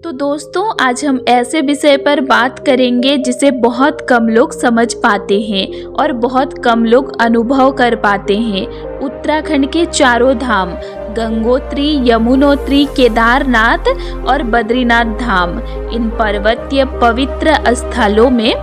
तो दोस्तों, आज हम ऐसे विषय पर बात करेंगे जिसे बहुत कम लोग समझ पाते हैं और बहुत कम लोग अनुभव कर पाते हैं। उत्तराखंड के चारों धाम गंगोत्री, यमुनोत्री, केदारनाथ और बद्रीनाथ धाम, इन पर्वतीय पवित्र स्थलों में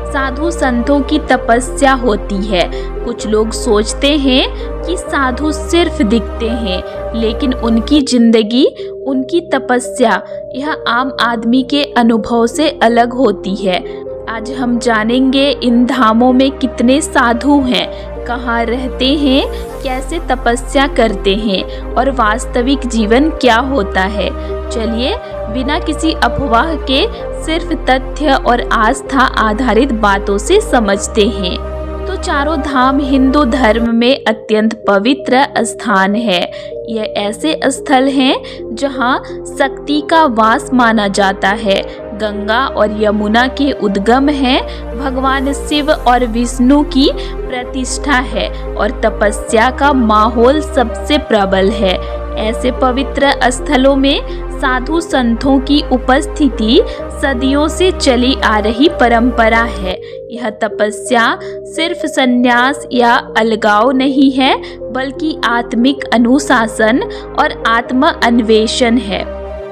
साधु संतों की तपस्या होती है। कुछ लोग सोचते हैं कि साधु सिर्फ दिखते हैं, लेकिन उनकी जिंदगी, उनकी तपस्या यह आम आदमी के अनुभव से अलग होती है। आज हम जानेंगे इन धामों में कितने साधु हैं, कहाँ रहते हैं, कैसे तपस्या करते हैं और वास्तविक जीवन क्या होता है। चलिए बिना किसी अफवाह के सिर्फ तथ्य और आस्था आधारित बातों से समझते हैं। तो चारों धाम हिंदू धर्म में अत्यंत पवित्र स्थान है। यह ऐसे स्थल हैं जहां शक्ति का वास माना जाता है। गंगा और यमुना के उद्गम हैं, भगवान शिव और विष्णु की प्रतिष्ठा है और तपस्या का माहौल सबसे प्रबल है। ऐसे पवित्र स्थलों में साधु संतों की उपस्थिति सदियों से चली आ रही परंपरा है। यह तपस्या सिर्फ संन्यास या अलगाव नहीं है, बल्कि आत्मिक अनुशासन और आत्म अन्वेषण है।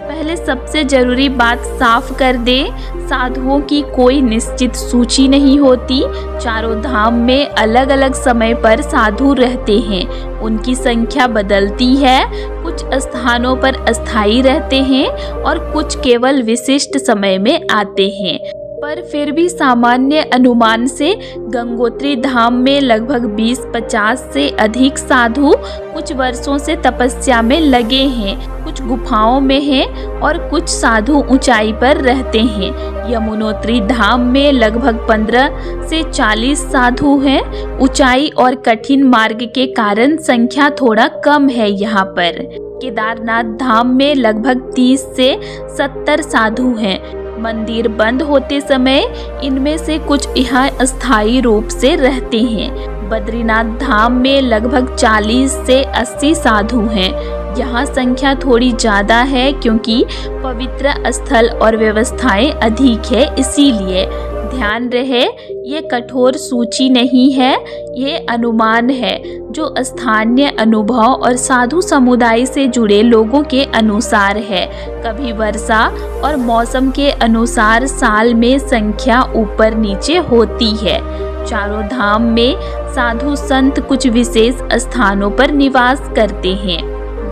पहले सबसे जरूरी बात साफ कर दे, साधुओं की कोई निश्चित सूची नहीं होती। चारों धाम में अलग अलग समय पर साधु रहते हैं। उनकी संख्या बदलती है। कुछ स्थानों पर अस्थायी रहते हैं और कुछ केवल विशिष्ट समय में आते हैं। पर फिर भी सामान्य अनुमान से गंगोत्री धाम में लगभग 20-50 से अधिक साधु कुछ वर्षों से तपस्या में लगे हैं। कुछ गुफाओं में हैं और कुछ साधु ऊंचाई पर रहते हैं। यमुनोत्री धाम में लगभग 15 से 40 साधु हैं। ऊंचाई और कठिन मार्ग के कारण संख्या थोड़ा कम है यहाँ पर। केदारनाथ धाम में लगभग 30 से 70 साधु हैं। मंदिर बंद होते समय इनमें से कुछ यहाँ अस्थायी रूप से रहते हैं। बद्रीनाथ धाम में लगभग 40 से 80 साधु हैं। यहाँ संख्या थोड़ी ज़्यादा है क्योंकि पवित्र स्थल और व्यवस्थाएं अधिक है, इसीलिए। ध्यान रहे, ये कठोर सूची नहीं है, ये अनुमान है जो स्थानीय अनुभव और साधु समुदाय से जुड़े लोगों के अनुसार है। कभी वर्षा और मौसम के अनुसार साल में संख्या ऊपर नीचे होती है। चारों धाम में साधु संत कुछ विशेष स्थानों पर निवास करते हैं।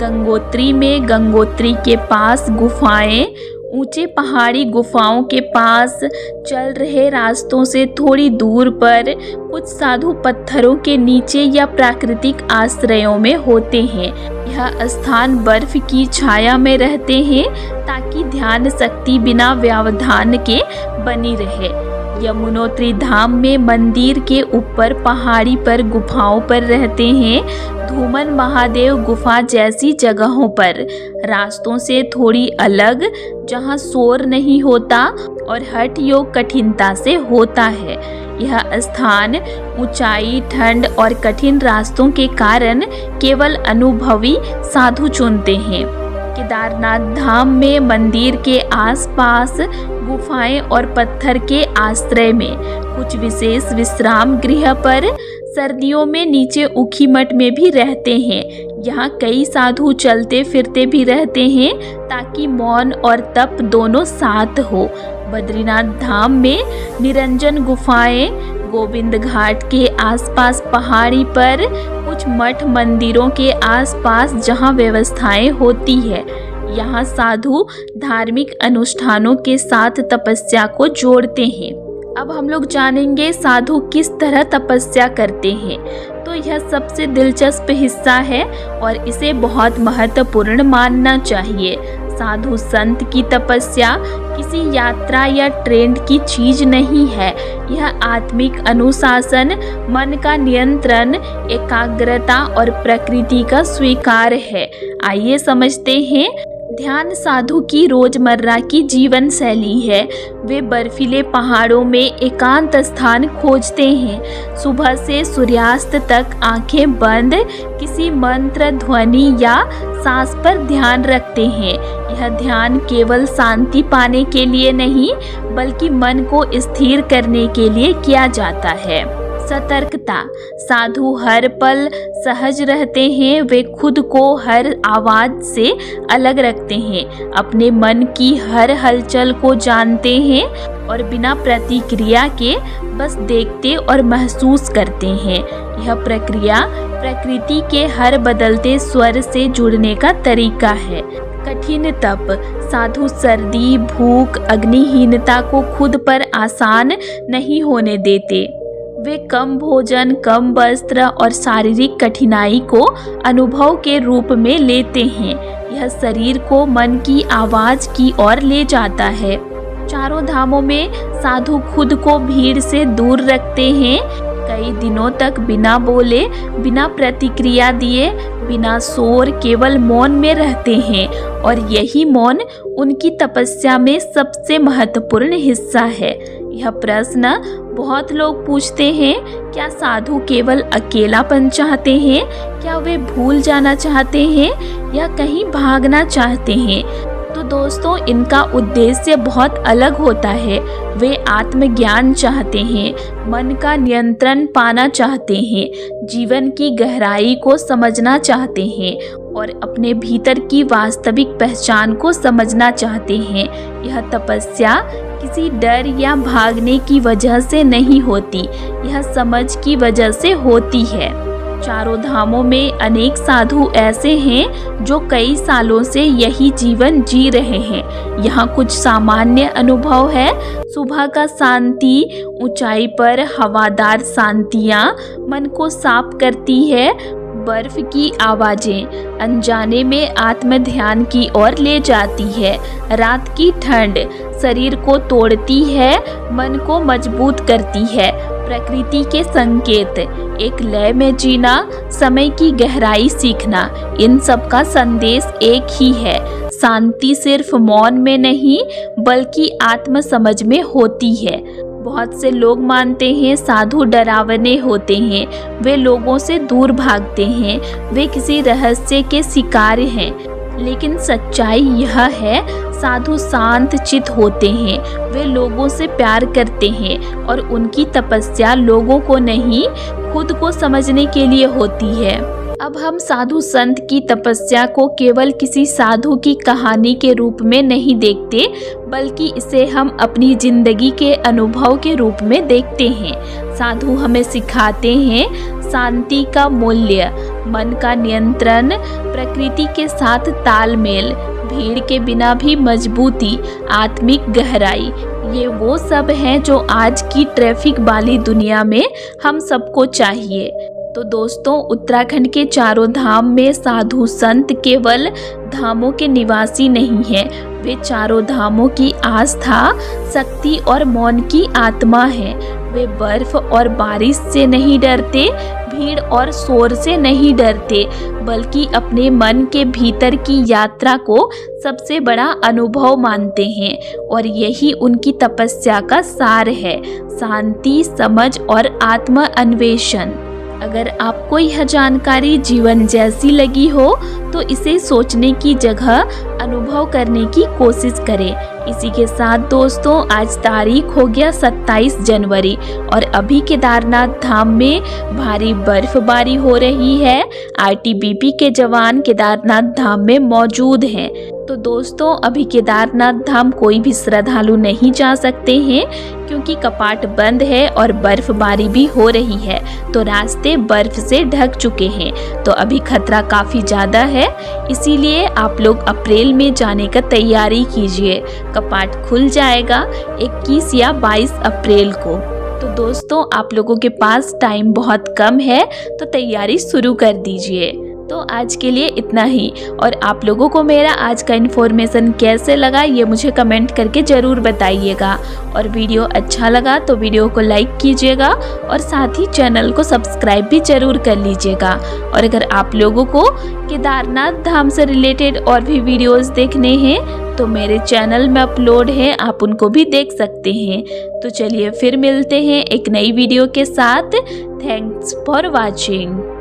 गंगोत्री में गंगोत्री के पास गुफाएं, ऊंचे पहाड़ी गुफाओं के पास चल रहे रास्तों से थोड़ी दूर पर कुछ साधु पत्थरों के नीचे या प्राकृतिक आश्रयों में होते हैं। यह स्थान बर्फ की छाया में रहते हैं ताकि ध्यान शक्ति बिना व्यवधान के बनी रहे। यमुनोत्री धाम में मंदिर के ऊपर पहाड़ी पर गुफाओं पर रहते हैं। धूमन महादेव गुफा जैसी जगहों पर रास्तों से थोड़ी अलग, जहां शोर नहीं होता और हठ योग कठिनता से होता है। यह स्थान ऊंचाई, ठंड और कठिन रास्तों के कारण केवल अनुभवी साधु चुनते हैं। केदारनाथ धाम में मंदिर के आसपास गुफाएं और पत्थर के आश्रय में कुछ विशेष विश्राम गृह पर सर्दियों में नीचे ऊखीमठ में भी रहते हैं। यहाँ कई साधु चलते फिरते भी रहते हैं ताकि मौन और तप दोनों साथ हो। बद्रीनाथ धाम में निरंजन गुफाएं, गोविंद घाट के आसपास पहाड़ी पर कुछ मठ मंदिरों के आसपास जहां व्यवस्थाएं होती है। यहाँ साधु धार्मिक अनुष्ठानों के साथ तपस्या को जोड़ते हैं। अब हम लोग जानेंगे साधु किस तरह तपस्या करते हैं। तो यह सबसे दिलचस्प हिस्सा है और इसे बहुत महत्वपूर्ण मानना चाहिए। साधु संत की तपस्या किसी यात्रा या ट्रेंड की चीज नहीं है। यह आत्मिक अनुशासन, मन का नियंत्रण, एकाग्रता और प्रकृति का स्वीकार है। आइए समझते हैं ध्यान साधु की रोजमर्रा की जीवन शैली है। वे बर्फीले पहाड़ों में एकांत स्थान खोजते हैं। सुबह से सूर्यास्त तक आंखें बंद किसी मंत्र, ध्वनि या सांस पर ध्यान रखते हैं। यह ध्यान केवल शांति पाने के लिए नहीं, बल्कि मन को स्थिर करने के लिए किया जाता है। सतर्कता। साधु हर पल सहज रहते हैं। वे खुद को हर आवाज से अलग रखते हैं, अपने मन की हर हलचल को जानते हैं और बिना प्रतिक्रिया के बस देखते और महसूस करते हैं। यह प्रक्रिया प्रकृति के हर बदलते स्वर से जुड़ने का तरीका है। कठिन तप। साधु सर्दी, भूख, अग्निहीनता को खुद पर आसान नहीं होने देते। वे कम भोजन, कम वस्त्र और शारीरिक कठिनाई को अनुभव के रूप में लेते हैं। यह शरीर को मन की आवाज की ओर ले जाता है। चारों धामों में साधु खुद को भीड़ से दूर रखते हैं। कई दिनों तक बिना बोले, बिना प्रतिक्रिया दिए, बिना शोर, केवल मौन में रहते हैं और यही मौन उनकी तपस्या में सबसे महत्वपूर्ण हिस्सा है। यह प्रश्न बहुत लोग पूछते हैं, क्या साधु केवल अकेलापन चाहते हैं? क्या वे भूल जाना चाहते हैं या कहीं भागना चाहते हैं? तो दोस्तों, इनका उद्देश्य बहुत अलग होता है। वे आत्मज्ञान चाहते हैं, मन का नियंत्रण पाना चाहते हैं, जीवन की गहराई को समझना चाहते हैं और अपने भीतर की वास्तविक पहचान को समझना चाहते हैं। यह तपस्या किसी डर या भागने की वजह से नहीं होती, यह समझ की वजह से होती है। चारों धामों में अनेक साधु ऐसे हैं जो कई सालों से यही जीवन जी रहे हैं। यहाँ कुछ सामान्य अनुभव है। सुबह का शांति, ऊंचाई पर हवादार शांतियाँ मन को साफ करती है। बर्फ की आवाजें अनजाने में आत्म ध्यान की ओर ले जाती है। रात की ठंड शरीर को तोड़ती है, मन को मजबूत करती है। प्रकृति के संकेत, एक लय में जीना, समय की गहराई सीखना, इन सब का संदेश एक ही है। शांति सिर्फ मौन में नहीं, बल्कि आत्म समझ में होती है। बहुत से लोग मानते हैं साधु डरावने होते हैं, वे लोगों से दूर भागते हैं, वे किसी रहस्य के शिकार हैं। लेकिन सच्चाई यह है, साधु शांत चित होते हैं। वे लोगों से प्यार करते हैं और उनकी तपस्या लोगों को नहीं, खुद को समझने के लिए होती है। अब हम साधु संत की तपस्या को केवल किसी साधु की कहानी के रूप में नहीं देखते, बल्कि इसे हम अपनी जिंदगी के अनुभव के रूप में देखते हैं। साधु हमें सिखाते हैं शांति का मूल्य, मन का नियंत्रण, प्रकृति के साथ तालमेल, भीड़ के बिना भी मजबूती, आत्मिक गहराई। ये वो सब हैं जो आज की ट्रैफिक वाली दुनिया में हम सबको चाहिए। तो दोस्तों, उत्तराखंड के चारों धाम में साधु संत केवल धामों के निवासी नहीं हैं, वे चारों धामों की आस्था, शक्ति और मौन की आत्मा हैं। वे बर्फ और बारिश से नहीं डरते, भीड़ और शोर से नहीं डरते, बल्कि अपने मन के भीतर की यात्रा को सबसे बड़ा अनुभव मानते हैं और यही उनकी तपस्या का सार है, शांति, समझ और आत्म अन्वेषण। अगर आपको यह जानकारी जीवन जैसी लगी हो तो इसे सोचने की जगह अनुभव करने की कोशिश करें। इसी के साथ दोस्तों, आज तारीख हो गया 27 जनवरी और अभी केदारनाथ धाम में भारी बर्फबारी हो रही है। आईटीबीपी के जवान केदारनाथ धाम में मौजूद हैं। तो दोस्तों, अभी केदारनाथ धाम कोई भी श्रद्धालु नहीं जा सकते हैं क्योंकि कपाट बंद है और बर्फबारी भी हो रही है, तो रास्ते बर्फ से ढक चुके हैं। तो अभी खतरा काफ़ी ज़्यादा है, इसीलिए आप लोग अप्रैल में जाने का तैयारी कीजिए। कपाट खुल जाएगा 21 या 22 अप्रैल को। तो दोस्तों, आप लोगों के पास टाइम बहुत कम है, तो तैयारी शुरू कर दीजिए। तो आज के लिए इतना ही। और आप लोगों को मेरा आज का इन्फॉर्मेशन कैसे लगा ये मुझे कमेंट करके ज़रूर बताइएगा। और वीडियो अच्छा लगा तो वीडियो को लाइक कीजिएगा और साथ ही चैनल को सब्सक्राइब भी ज़रूर कर लीजिएगा। और अगर आप लोगों को केदारनाथ धाम से रिलेटेड और भी वीडियोस देखने हैं तो मेरे चैनल में अपलोड है, आप उनको भी देख सकते हैं। तो चलिए फिर मिलते हैं एक नई वीडियो के साथ। Thanks for watching.